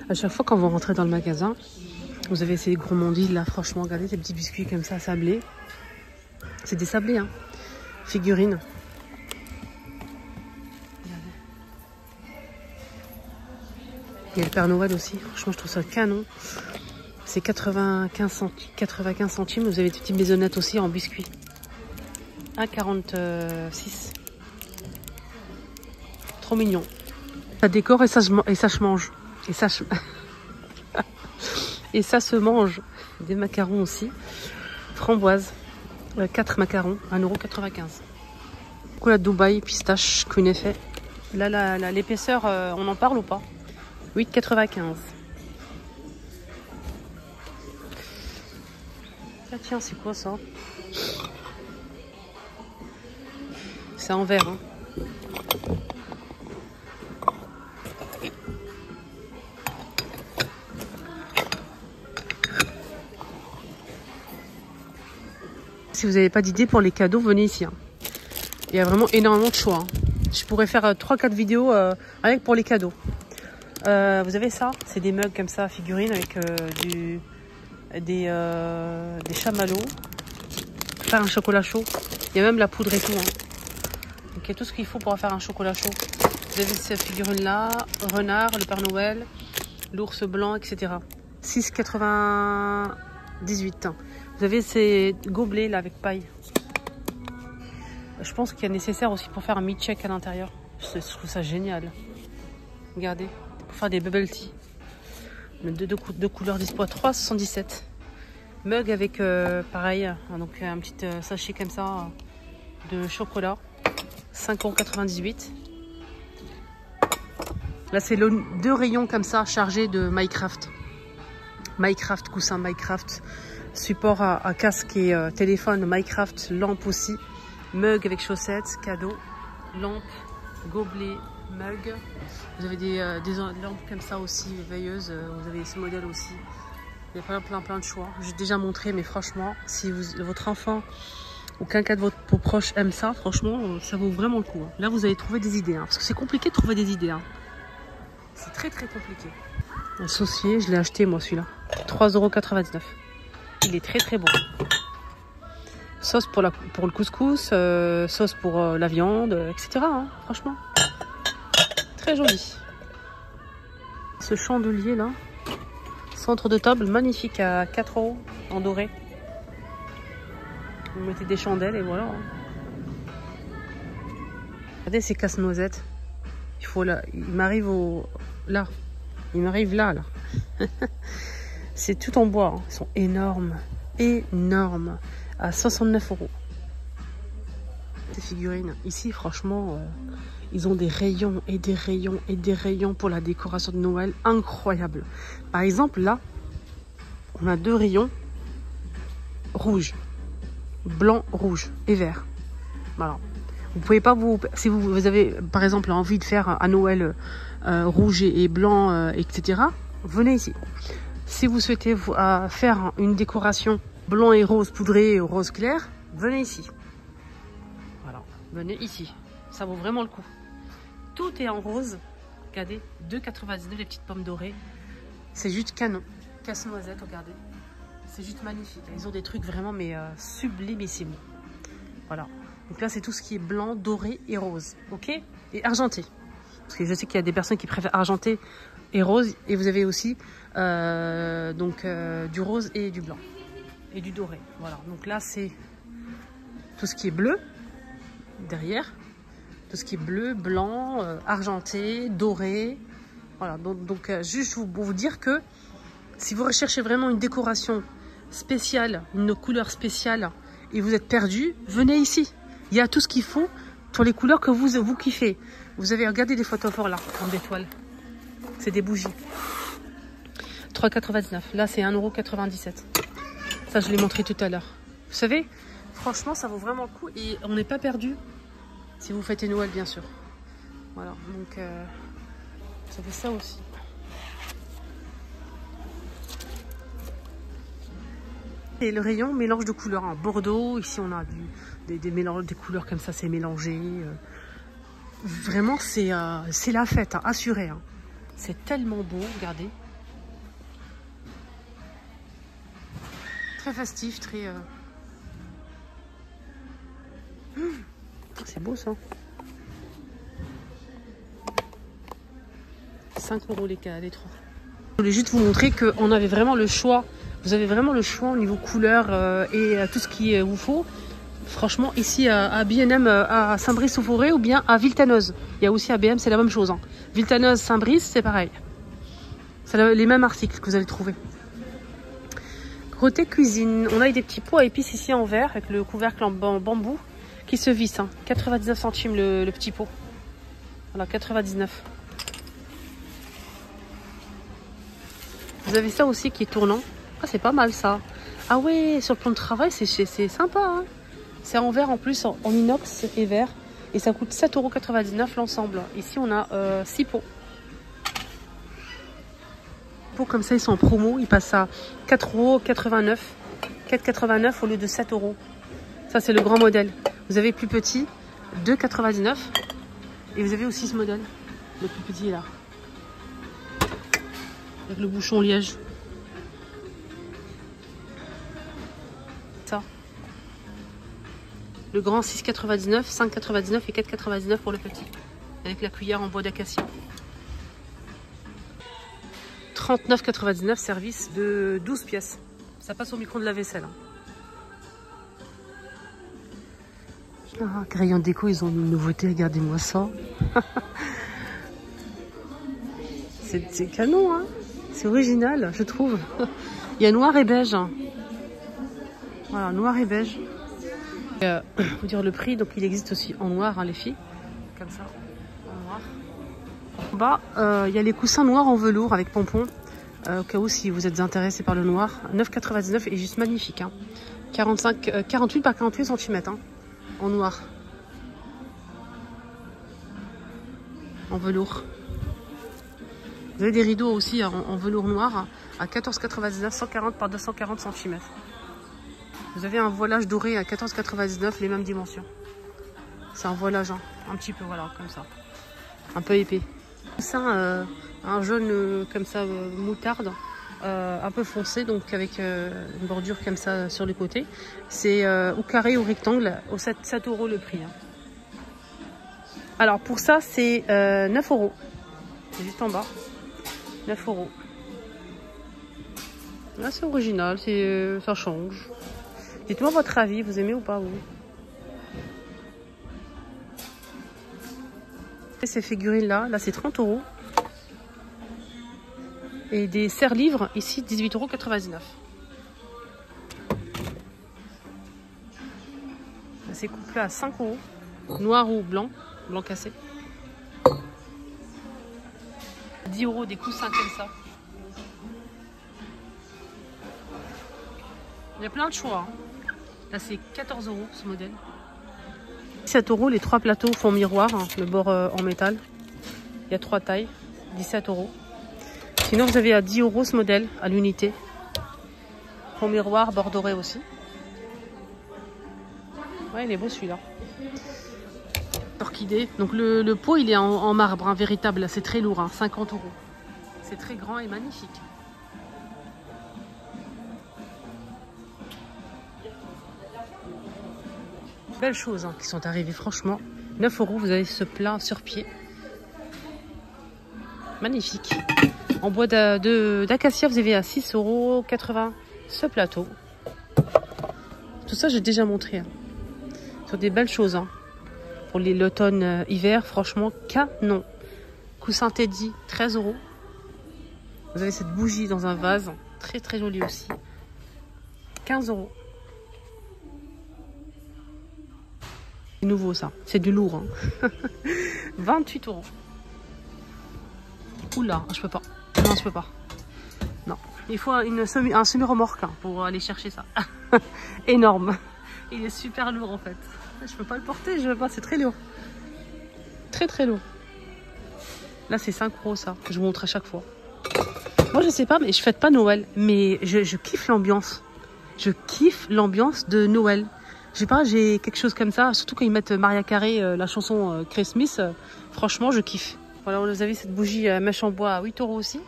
À chaque fois quand vous rentrez dans le magasin, vous avez ces gourmandises là, franchement, regardez ces petits biscuits comme ça, sablés. C'est des sablés, hein. Figurines. Regardez. Il y a le Père Noël aussi. Franchement, je trouve ça canon. C'est 95 centimes. Vous avez des petites maisonnettes aussi en biscuits. 1,46. Trop mignon. Ça décore et ça se mange. Et ça, et ça se mange. Des macarons aussi. Framboise. 4 macarons. 1,95 €. Chocolat Dubaï, pistache, Queen effet. Là, l'épaisseur, on en parle ou pas? 8,95 €. Ah tiens, c'est quoi ça? C'est en verre, hein. Si vous n'avez pas d'idée pour les cadeaux, venez ici, hein. Il y a vraiment énormément de choix, hein. Je pourrais faire 3-4 vidéos rien que pour les cadeaux. Vous avez ça, c'est des mugs comme ça, figurines avec des chamallows. Faire un chocolat chaud. Il y a même la poudre et tout, hein. Donc il y a tout ce qu'il faut pour faire un chocolat chaud. Vous avez cette figurine là, renard, le Père Noël, l'ours blanc, etc. 6,98 €. Vous avez ces gobelets là avec paille. Je pense qu'il y a nécessaire aussi pour faire un milkshake à l'intérieur. Je trouve ça génial. Regardez, pour faire des bubble tea. Deux couleurs dispo à 3,77 €. Mug avec pareil, donc un petit sachet comme ça de chocolat. 5,98 €. Là, c'est 2 rayons comme ça chargés de Minecraft. Minecraft, coussin Minecraft. Support à casque et téléphone Minecraft. Lampe aussi. Mug avec chaussettes, cadeau. Lampe, gobelet, mug. Vous avez des lampes comme ça aussi, veilleuses. Vous avez ce modèle aussi. Il y a plein de choix. J'ai déjà montré, mais franchement, si votre enfant ou quelqu'un de vos proches aime ça, franchement, ça vaut vraiment le coup, hein. Là, vous allez trouver des idées, hein, parce que c'est compliqué de trouver des idées, hein. C'est très compliqué. Un saucier, je l'ai acheté moi celui-là. 3,99 €. Il est très bon. Sauce pour le couscous, sauce pour la viande, etc. hein, franchement. Très joli. Ce chandelier là. Centre de table magnifique à 4 € en doré. Vous mettez des chandelles et voilà. Regardez ces casse-noisettes. Il m'arrive là. Il m'arrive là. C'est tout en bois. Hein. Ils sont énormes. Énormes. À 69 €. Ces figurines. Ici, franchement, ils ont des rayons et des rayons et des rayons pour la décoration de Noël. Incroyable. Par exemple, là, on a 2 rayons rouges. Blanc, rouge et vert. Voilà. Vous pouvez pas si vous avez par exemple envie de faire un Noël rouge et blanc, etc. Venez ici. Si vous souhaitez faire une décoration blanc et rose poudré, rose clair, venez ici. Voilà, venez ici. Ça vaut vraiment le coup. Tout est en rose. Regardez, 2,99 € les petites pommes dorées. C'est juste canon. Casse-noisette, regardez. C'est juste magnifique. Ils ont des trucs vraiment mais sublimissimes. Voilà. Donc là, c'est tout ce qui est blanc, doré et rose. Ok? Et argenté. Parce que je sais qu'il y a des personnes qui préfèrent argenté et rose. Et vous avez aussi du rose et du blanc. Et du doré. Voilà. Donc là, c'est tout ce qui est bleu. Derrière. Tout ce qui est bleu, blanc, argenté, doré. Voilà. Donc juste pour vous dire que si vous recherchez vraiment une décoration spéciale, une couleur spéciale, et vous êtes perdu, venez ici. Il y a tout ce qu'il faut pour les couleurs que vous kiffez. Vous avez regardé des photophores là, en d'étoiles. C'est des bougies. 3,99 €. Là, c'est 1,97 €. Ça, je l'ai montré tout à l'heure. Vous savez, franchement, ça vaut vraiment le coup. Et on n'est pas perdu si vous fêtez Noël, bien sûr. Voilà, donc ça fait ça aussi. Et le rayon mélange de couleurs. Hein. Bordeaux, ici on a des mélanges, des couleurs comme ça, c'est mélangé. Vraiment, c'est la fête, hein, assurée. Hein. C'est tellement beau, regardez. Très festif, très... C'est beau ça. 5 € les trois. Je voulais juste vous montrer qu'on avait vraiment le choix. Vous avez vraiment le choix au niveau couleur et tout ce qu'il vous faut. Franchement, ici à B&M à Saint-Brice-au-Forêt ou bien à Villetaneuse. Il y a aussi à B&M, c'est la même chose. Hein. Villetaneuse, Saint-Brice, c'est pareil. C'est les mêmes articles que vous allez trouver. Côté cuisine, on a des petits pots à épices ici en verre avec le couvercle en bambou qui se visse. Hein. 99 centimes le petit pot. Voilà, 99. Vous avez ça aussi qui est tournant. Ah, c'est pas mal ça. Ah ouais, sur le plan de travail, c'est sympa. Hein. C'est en verre en plus, en inox et verre. Et ça coûte 7,99 € l'ensemble. Ici, on a 6 pots. Les pots comme ça, ils sont en promo. Ils passent à 4,89 €. 4,89 € au lieu de 7 €. Ça, c'est le grand modèle. Vous avez plus petit, 2,99 €. Et vous avez aussi ce modèle. Le plus petit là. Avec le bouchon liège. Ça. Le grand 6,99 €, 5,99 € et 4,99 € pour le petit. Avec la cuillère en bois d'acacia. 39,99 €, service de 12 pièces. Ça passe au micro de la vaisselle. Hein. Ah, crayon déco, ils ont une nouveauté, regardez-moi ça. C'est canon, hein. C'est original, je trouve. Il y a noir et beige. Hein. Voilà, noir et beige. Faut dire le prix, donc il existe aussi en noir, hein, les filles. Comme ça, en noir. En bas, il y a les coussins noirs en velours avec pompons. Au cas où, si vous êtes intéressé par le noir. 9,99 € est juste magnifique. Hein. 48 par 48 cm. Hein, en noir. En velours. Vous avez des rideaux aussi en velours noir à 14,99 €, 140 par 240 cm. Vous avez un voilage doré à 14,99 €, les mêmes dimensions. C'est un voilage, hein, un petit peu, voilà, comme ça. Un peu épais. Ça, un jaune comme ça, moutarde, un peu foncé, donc avec une bordure comme ça sur les côtés. C'est au carré ou rectangle, au 7 € le prix. Hein. Alors pour ça, c'est 9 €. C'est juste en bas. 9 €. Là, c'est original, ça change. Dites-moi votre avis, vous aimez ou pas, vous? Et ces figurines-là, c'est 30 €. Et des serre-livres, ici, 18,99 €. C'est couplé à 5 €. Noir ou blanc, blanc cassé. 10 € des coussins comme ça. Il y a plein de choix. Hein. Là, c'est 14 € ce modèle. 17 € les 3 plateaux fond miroir, hein, le bord en métal. Il y a 3 tailles, 17 €. Sinon, vous avez à 10 € ce modèle à l'unité. Fond miroir, bord doré aussi. Ouais, il est beau celui-là. Orchidée. Donc le pot, il est en marbre, hein, véritable. C'est très lourd, hein, 50 €. C'est très grand et magnifique. Belles choses, hein, qui sont arrivées, franchement. 9 €, vous avez ce plat sur pied. Magnifique. En bois d'acacia, vous avez à 6,80 € ce plateau. Tout ça, j'ai déjà montré. Hein. Ce sont des belles choses. Hein. Pour l'automne-hiver, franchement, canon. Coussin Teddy, 13 €. Vous avez cette bougie dans un vase. Très, très jolie aussi. 15 €. C'est nouveau, ça. C'est du lourd. Hein. 28 €. Oula, je peux pas. Non, je peux pas. Non. Il faut un semi-remorque, hein, pour aller chercher ça. Énorme. Il est super lourd, en fait. Je peux pas le porter, je veux pas. C'est très lourd. Très, très lourd. Là, c'est 5 €, ça. Que je vous montre à chaque fois. Moi, je sais pas, mais je fête pas Noël. Mais je kiffe l'ambiance. Je kiffe l'ambiance de Noël. Je sais pas, j'ai quelque chose comme ça. Surtout quand ils mettent Mariah Carey, la chanson Christmas. Franchement, je kiffe. Voilà, vous avez cette bougie mèche en bois à 8 € aussi.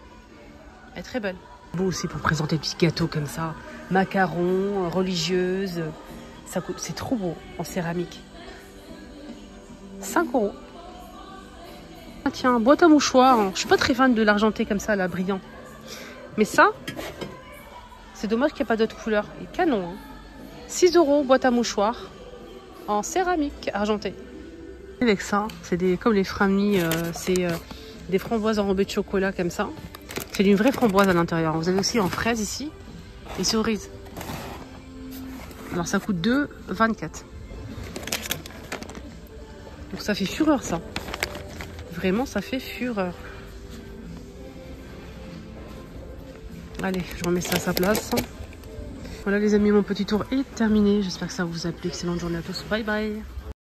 Elle est très belle. Beau aussi pour présenter des petits gâteaux comme ça. Macarons, religieuses. Ça coûte, c'est trop beau en céramique. 5 €. Ah tiens, boîte à mouchoirs. Je suis pas très fan de l'argenté comme ça, là, brillant. Mais ça, c'est dommage qu'il n'y ait pas d'autres couleurs. Et canon. Hein. 6 €, boîte à mouchoirs. En céramique argentée. Avec ça, c'est comme les framlis, c'est des framboises enrobées de chocolat comme ça. C'est une vraie framboise à l'intérieur. Vous avez aussi en fraise ici et cerise. Alors ça coûte 2,24 €. Donc ça fait fureur ça. Vraiment ça fait fureur. Allez, je remets ça à sa place. Voilà les amis, mon petit tour est terminé. J'espère que ça vous a plu. Excellente journée à tous. Bye bye.